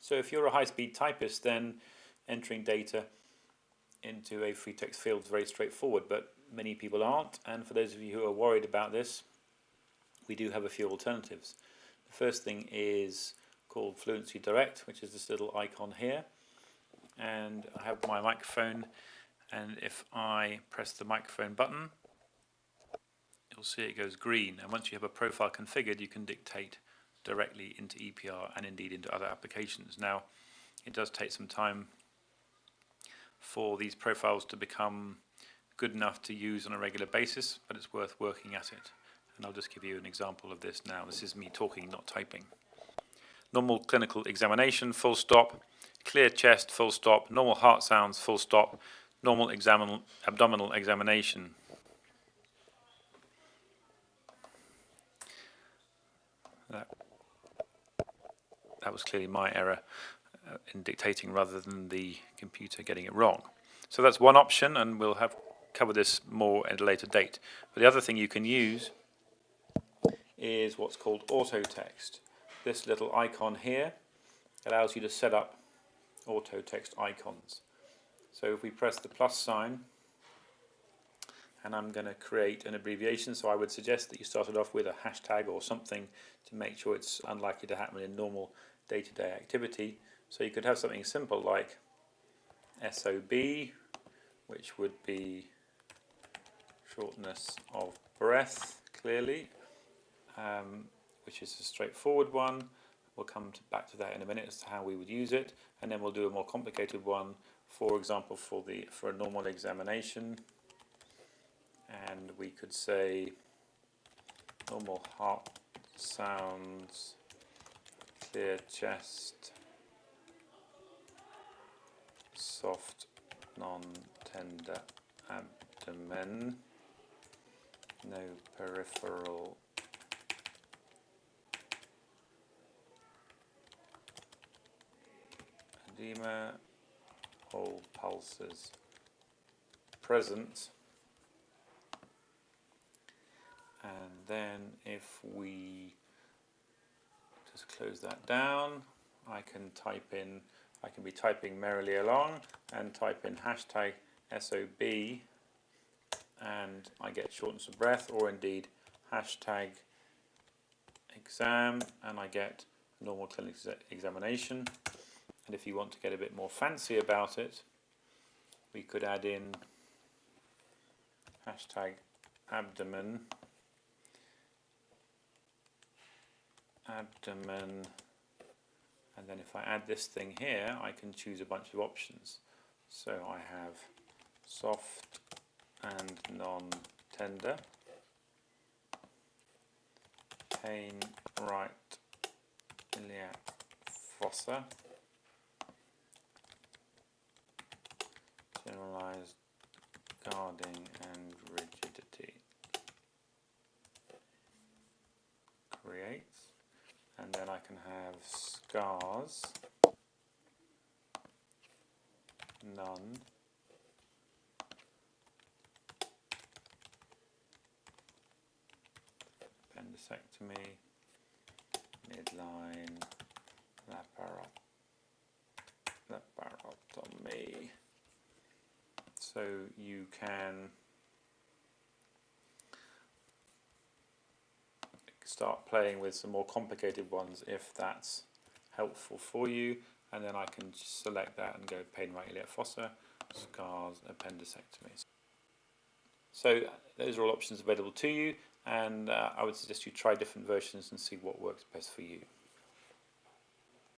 So if you're a high-speed typist, then entering data into a free text field is very straightforward, but many people aren't, and for those of you who are worried about this, we do have a few alternatives. The first thing is called Fluency Direct, which is this little icon here, and I have my microphone, and if I press the microphone button, you'll see it goes green, and once you have a profile configured, you can dictate directly into EPR and indeed into other applications. Now, it does take some time for these profiles to become good enough to use on a regular basis, but it's worth working at it. And I'll just give you an example of this now. This is me talking, not typing. Normal clinical examination, full stop. Clear chest, full stop. Normal heart sounds, full stop. Normal abdominal examination. That was clearly my error in dictating rather than the computer getting it wrong. So that's one option, and we'll cover this more at a later date. But the other thing you can use is what's called autotext. This little icon here allows you to set up autotext icons. So if we press the plus sign, and I'm going to create an abbreviation, so I would suggest that you started off with a hashtag or something to make sure it's unlikely to happen in normal day-to-day activity. So you could have something simple like SOB, which would be shortness of breath, clearly, which is a straightforward one. We'll come back to that in a minute as to how we would use it, and then we'll do a more complicated one, for example, for a normal examination, and we could say normal heart sounds, clear chest, soft non-tender abdomen, no peripheral edema, all pulses present. And then if we just close that down, I can be typing merrily along and type in hashtag SOB, and I get shortness of breath, or indeed hashtag exam, and I get normal clinical examination. And if you want to get a bit more fancy about it, we could add in hashtag abdomen, and then if I add this thing here, I can choose a bunch of options. So I have soft and non-tender, pain right iliac fossa, generalized guarding and rigidity, creates, and then I can have scars, none, appendicectomy, midline, laparotomy. So you can start playing with some more complicated ones if that's helpful for you, and then I can select that and go pain right iliac fossa, scars, appendicectomies. So those are all options available to you, and I would suggest you try different versions and see what works best for you.